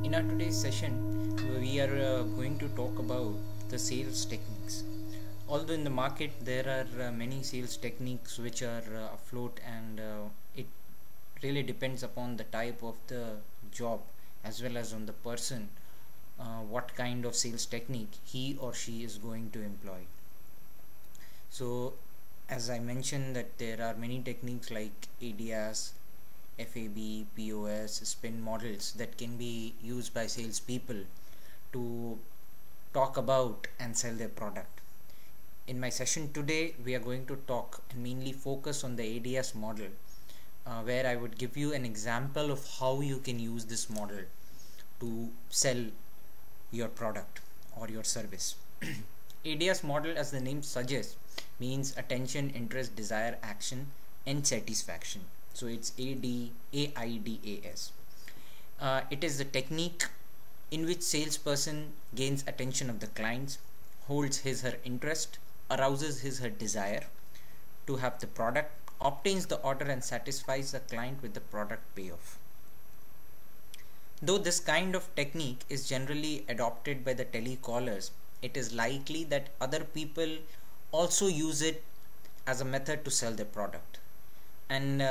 In our today's session, we are going to talk about the sales techniques. Although in the market there are many sales techniques which are afloat, and it really depends upon the type of the job as well as on the person what kind of sales technique he or she is going to employ. So as I mentioned, that there are many techniques like AIDAS, FAB, POS, spin models that can be used by salespeople to talk about and sell their product. In my session today, we are going to talk and mainly focus on the AIDAS model, where I would give you an example of how you can use this model to sell your product or your service. AIDAS model, as the name suggests, means attention, interest, desire, action, and satisfaction. So it's AIDAS. It is the technique in which salesperson gains attention of the clients, holds his/her interest, arouses his/her desire to have the product, obtains the order, and satisfies the client with the product payoff. Though this kind of technique is generally adopted by the telecallers, it is likely that other people also use it as a method to sell their product. And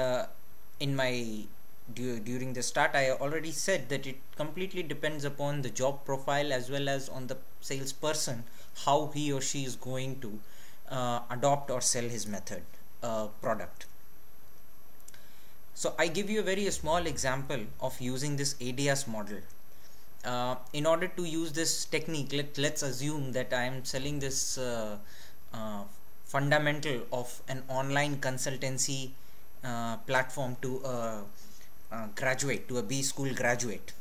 during the start, I already said that it completely depends upon the job profile as well as on the salesperson, how he or she is going to adopt or sell his method product. So I give you a very small example of using this AIDAS model. In order to use this technique, let's assume that I am selling this fundamental of an online consultancy platform to a graduate, to a B school graduate.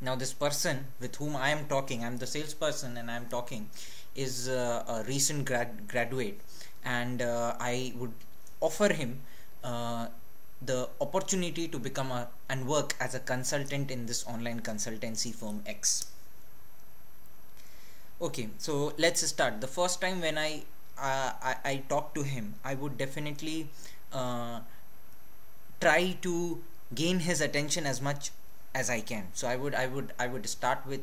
Now this person with whom I am talking, I am the salesperson and I am talking, is a recent graduate, and I would offer him the opportunity to become and work as a consultant in this online consultancy firm X. Okay, so let's start. The first time when I talk to him, I would definitely try to gain his attention as much as I can. So I would start with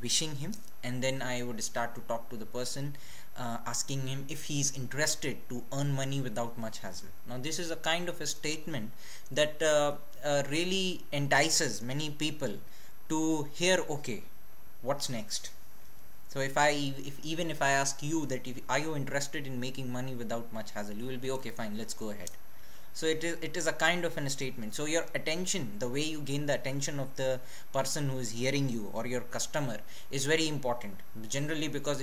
wishing him, and then I would start to talk to the person, asking him if he is interested to earn money without much hassle. Now this is a kind of a statement that really entices many people to hear, okay, what's next? So even if I ask you that are you interested in making money without much hassle, you will be okay, fine, let's go ahead. So it is a kind of a statement. So your attention, the way you gain the attention of the person who is hearing you or your customer, is very important. Generally, because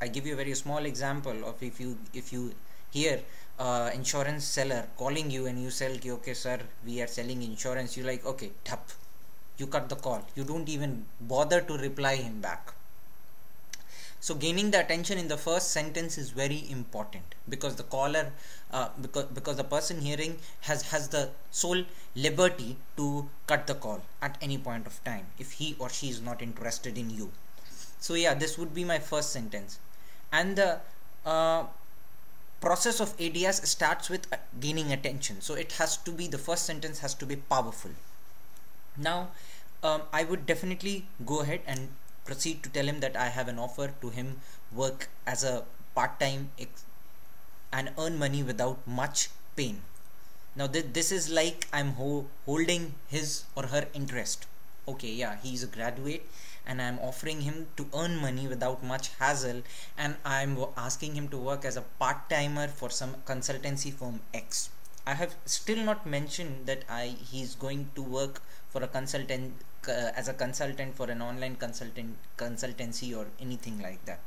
I give you a very small example of if you hear insurance seller calling you and you sell, okay sir, we are selling insurance, you like, okay, tap, you cut the call, you don't even bother to reply him back. So gaining the attention in the first sentence is very important, because the caller, because the person hearing has the sole liberty to cut the call at any point of time if he or she is not interested in you. So yeah, this would be my first sentence. And the process of AIDAS starts with gaining attention. So it has to be, the first sentence has to be powerful. Now I would definitely go ahead and proceed to tell him that I have an offer to him work as a part-time and earn money without much pain. Now this is like I'm holding his or her interest. Okay, yeah, he's a graduate and I'm offering him to earn money without much hassle, and I'm asking him to work as a part-timer for some consultancy firm X. I have still not mentioned that he's going to work for a consultant as a consultant for an online consultancy or anything like that.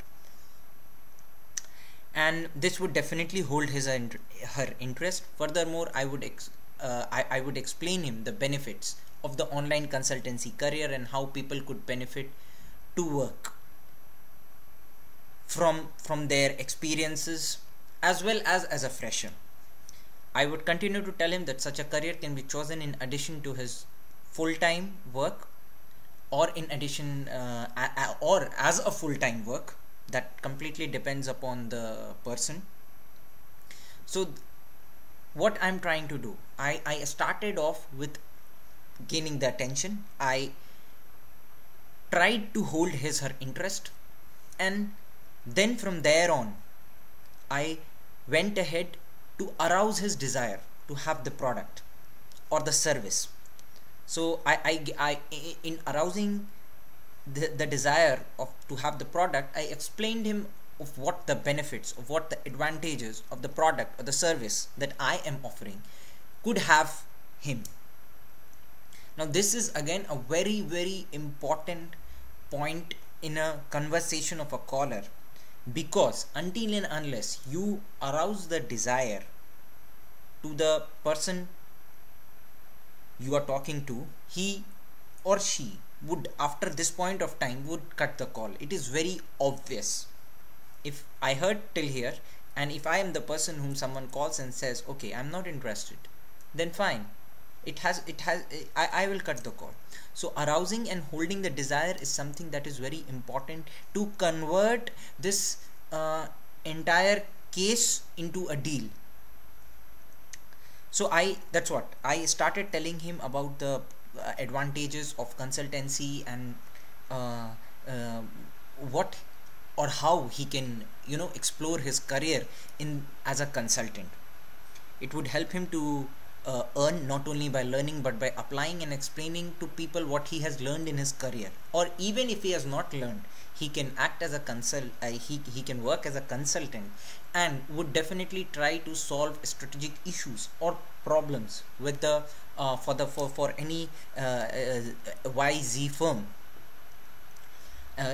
And this would definitely hold his her interest. Furthermore, I would explain him the benefits of the online consultancy career and how people could benefit to work from their experiences as well as a fresher. I would continue to tell him that such a career can be chosen in addition to his full-time work, or in addition or as a full-time work. That completely depends upon the person. So what I'm trying to do, I started off with gaining the attention. I tried to hold his her interest, and then from there on I went ahead to arouse his desire to have the product or the service. So I in arousing the desire of to have the product, I explained him of what the benefits, of what the advantages of the product or the service that I am offering could have him. Now this is again a very, very important point in a conversation of a caller, because until and unless you arouse the desire to the person you are talking to, he or she would, after this point of time, would cut the call. It is very obvious. If I heard till here, and if I am the person whom someone calls and says, okay, I'm not interested, then fine, I will cut the call. So arousing and holding the desire is something that is very important to convert this entire case into a deal. So that's what I started telling him about the advantages of consultancy, and what or how he can, explore his career as a consultant. It would help him to earn not only by learning but by applying and explaining to people what he has learned in his career. Or even if he has not learned, he can act as a he can work as a consultant, and would definitely try to solve strategic issues or problems with the for any YZ firm.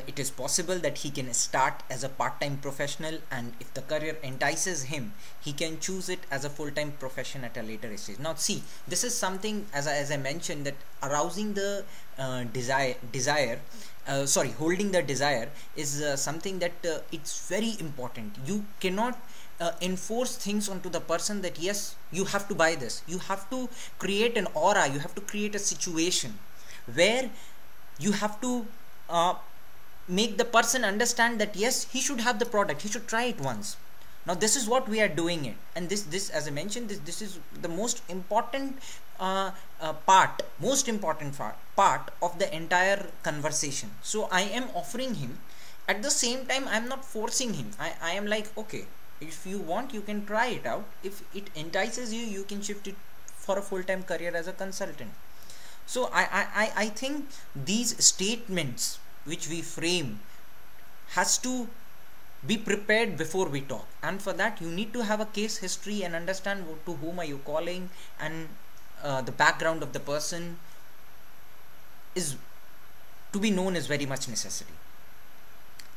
It is possible that he can start as a part-time professional, and if the career entices him, he can choose it as a full-time profession at a later stage. Now see, this is something, as I mentioned, that arousing the holding the desire is something that it's very important. You cannot enforce things onto the person that yes, you have to buy this. You have to create an aura, you have to create a situation where you have to make the person understand that yes, he should have the product, he should try it once. Now this is what we are doing it, and this as I mentioned, this is the most important part of the entire conversation. So I am offering him, at the same time I am not forcing him. I am like, okay, if you want, you can try it out. If it entices you, you can shift it for a full-time career as a consultant. So I think these statements which we frame has to be prepared before we talk, and for that you need to have a case history and understand to whom are you calling, and the background of the person is to be known is very much necessary.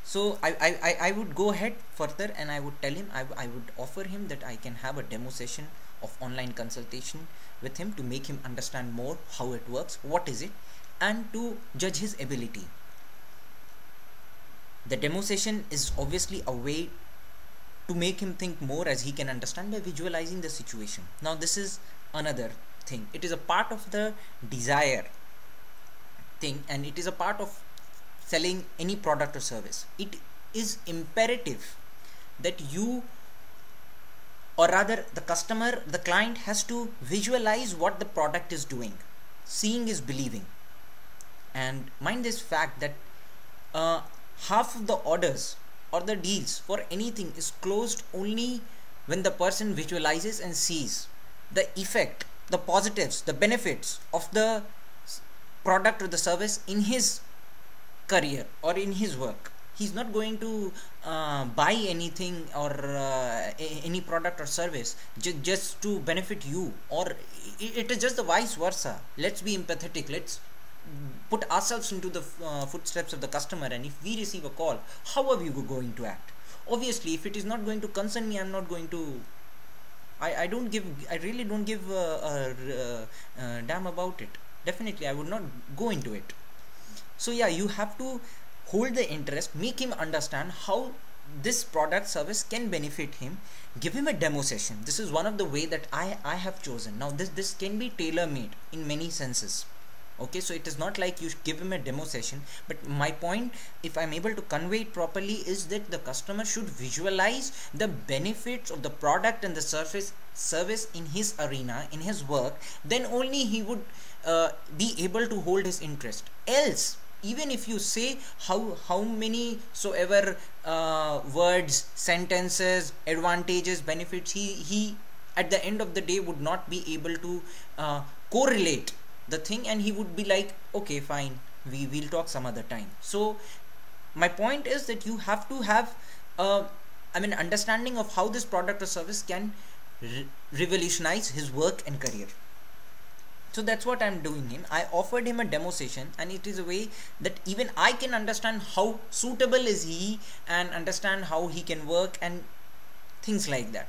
So I would go ahead further, and I would tell him, I would offer him that I can have a demo session of online consultation with him to make him understand more how it works, what is it, and to judge his ability. The demo session is obviously a way to make him think more, as he can understand by visualizing the situation. Now this is another thing. It is a part of the desire thing, and it is a part of selling any product or service. It is imperative that you, or rather the customer, the client, has to visualize what the product is doing. Seeing is believing. And mind this fact that half of the orders or the deals for anything is closed only when the person visualizes and sees the effect, the positives, the benefits of the product or the service in his career or in his work. He's not going to buy anything or any product or service just to benefit you, or it is just the vice versa. Let's be empathetic. Let's put ourselves into the footsteps of the customer, and if we receive a call, how are we going to act? Obviously, if it is not going to concern me, I'm not going to, I really don't give a damn about it. Definitely I would not go into it. So yeah, you have to hold the interest, make him understand how this product service can benefit him, give him a demo session. This is one of the way that I have chosen. Now this can be tailor-made in many senses. Okay, so it is not like you give him a demo session, but my point, if I'm able to convey it properly, is that the customer should visualize the benefits of the product and the service in his arena, in his work. Then only he would be able to hold his interest. Else even if you say how many so ever words, sentences, advantages, benefits, he at the end of the day would not be able to correlate the thing, and he would be like, okay, fine, we'll talk some other time. So my point is that you have to have understanding of how this product or service can revolutionize his work and career. So that's what I'm doing him. I offered him a demo session, and it is a way that even I can understand how suitable is he and understand how he can work and things like that.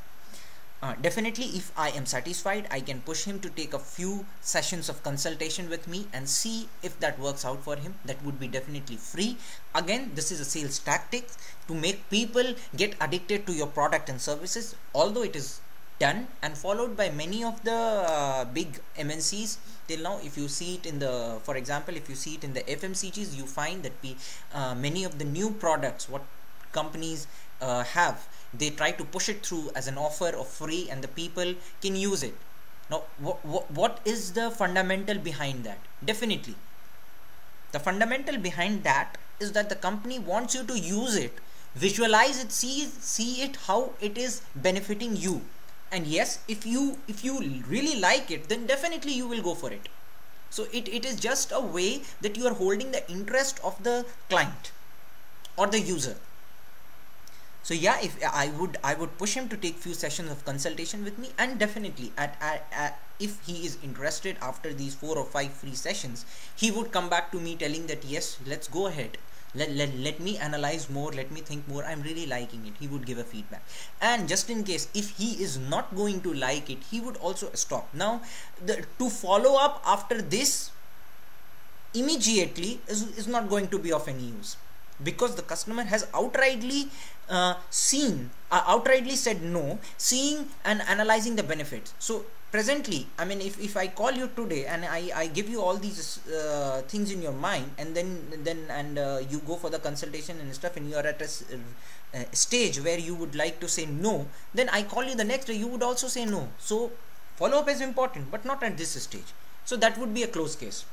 Definitely, if I am satisfied, I can push him to take a few sessions of consultation with me and see if that works out for him. That would be definitely free. Again, this is a sales tactic to make people get addicted to your product and services, although it is done and followed by many of the big MNCs till now. If you see it in the, for example, if you see it in the FMCGs, you find that many of the new products what companies have, they try to push it through as an offer of free, and the people can use it. Now what is the fundamental behind that? Definitely the fundamental behind that is that the company wants you to use it, visualize it, see it how it is benefiting you. And yes, if you really like it, then definitely you will go for it. So it is just a way that you are holding the interest of the client or the user. So yeah, if I would push him to take few sessions of consultation with me, and definitely if he is interested after these 4 or 5 free sessions, he would come back to me telling that yes, let's go ahead. Let me analyze more, let me think more, I'm really liking it. He would give a feedback. And just in case if he is not going to like it, he would also stop. Now to follow up after this immediately is not going to be of any use, because the customer has outrightly outrightly said no, seeing and analyzing the benefits. So presently, if I call you today and I give you all these things in your mind, and then you go for the consultation and stuff, and you are at a stage where you would like to say no, then I call you the next day, you would also say no. So follow up is important, but not at this stage. So that would be a closed case.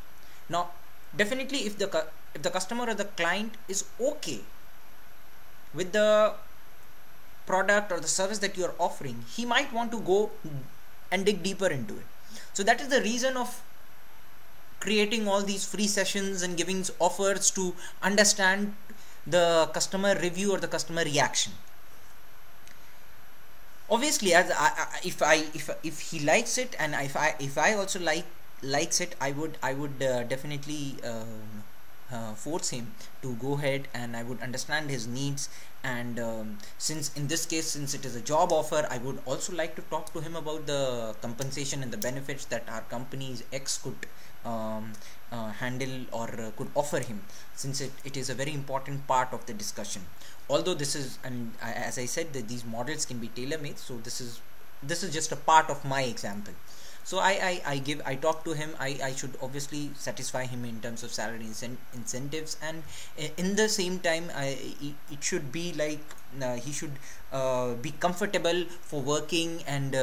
Now definitely, if the customer or the client is okay with the product or the service that you are offering, he might want to go and dig deeper into it. So that is the reason of creating all these free sessions and giving offers to understand the customer review or the customer reaction. Obviously, as if he likes it, and if I also likes it, I would definitely force him to go ahead, and I would understand his needs. And since in this case, since it is a job offer, I would also like to talk to him about the compensation and the benefits that our company's X could handle or could offer him, since it is a very important part of the discussion. Although this is, and as I said, that these models can be tailor-made, so this is just a part of my example. So I talk to him. I should obviously satisfy him in terms of salary incentives, and in the same time it should be like he should be comfortable for working and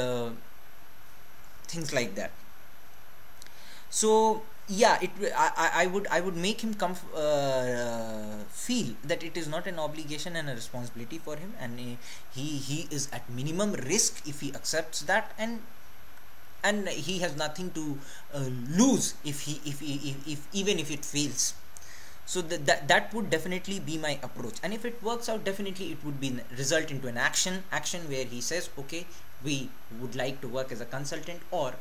things like that. So yeah, I would make him feel that it is not an obligation and a responsibility for him, and he is at minimum risk if he accepts that, and he has nothing to lose if even if it fails. So that would definitely be my approach, and if it works out, definitely it would be result into an action where he says, okay, we would like to work as a consultant, or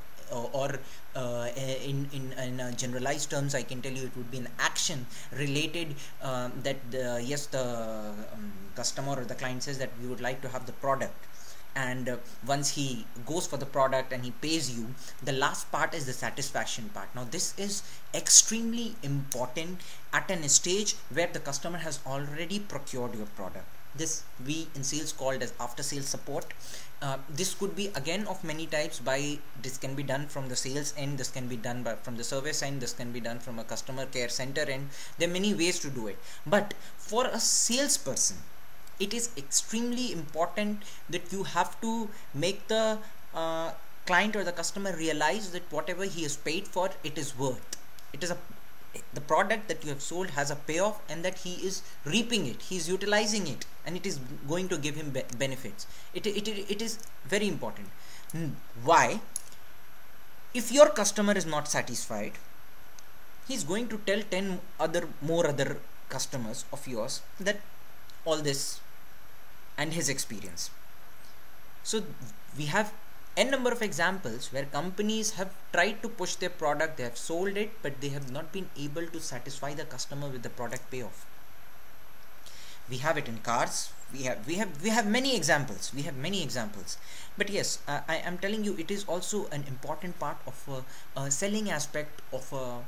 in generalized terms, I can tell you it would be an action related that yes, the customer or the client says that we would like to have the product, and once he goes for the product and he pays you, the last part is the satisfaction part. Now this is extremely important at an stage where the customer has already procured your product. This we in sales called as after sales support. This could be again of many types. This can be done from the sales end, this can be done from the service end, this can be done from a customer care center end. There are many ways to do it, but for a salesperson, it is extremely important that you have to make the client or the customer realize that whatever he is paid for, it is worth. It is a the product that you have sold has a payoff, and that he is reaping it, he is utilizing it, and it is going to give him benefits. It is very important. Why? If your customer is not satisfied, he's going to tell 10 other customers of yours that all this and his experience. So we have n number of examples where companies have tried to push their product, they have sold it, but they have not been able to satisfy the customer with the product payoff. We have it in cars. We have many examples. But yes, I am telling you, it is also an important part of a selling aspect of a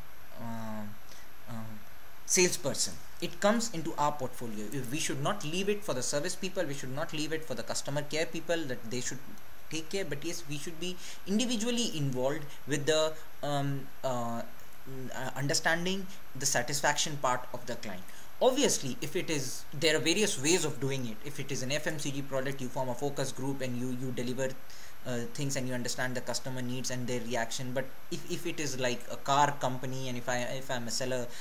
salesperson. It comes into our portfolio. We should not leave it for the service people, we should not leave it for the customer care people, that they should take care. But yes, we should be individually involved with the understanding the satisfaction part of the client. Obviously, if it is, there are various ways of doing it. If it is an FMCG product, you form a focus group and you deliver things, and you understand the customer needs and their reaction. But if it is like a car company, and if I'm a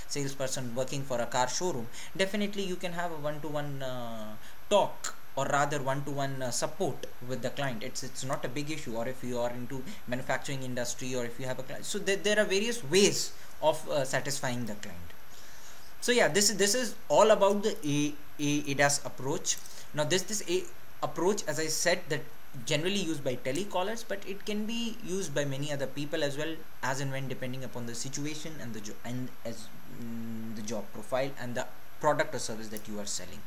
salesperson working for a car showroom, definitely you can have a one-to-one talk, or rather one-to-one support with the client. It's not a big issue. Or if you are into manufacturing industry, or if you have a client, so there are various ways of satisfying the client. So yeah, this is all about the AIDAS approach. Now this approach, as I said, that generally used by telecallers, but it can be used by many other people as well, as and when, depending upon the situation and the job profile and the product or service that you are selling.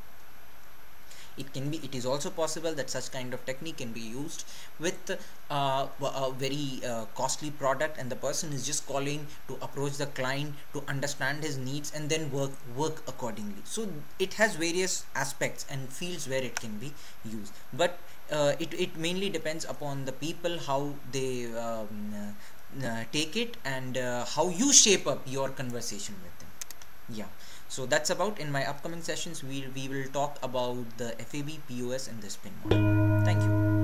It is also possible that such kind of technique can be used with a very costly product, and the person is just calling to approach the client to understand his needs and then work accordingly. So it has various aspects and fields where it can be used, but it mainly depends upon the people, how they take it, and how you shape up your conversation with them. Yeah. So that's about. In my upcoming sessions, we will talk about the FAB, POS and the spin model. Thank you.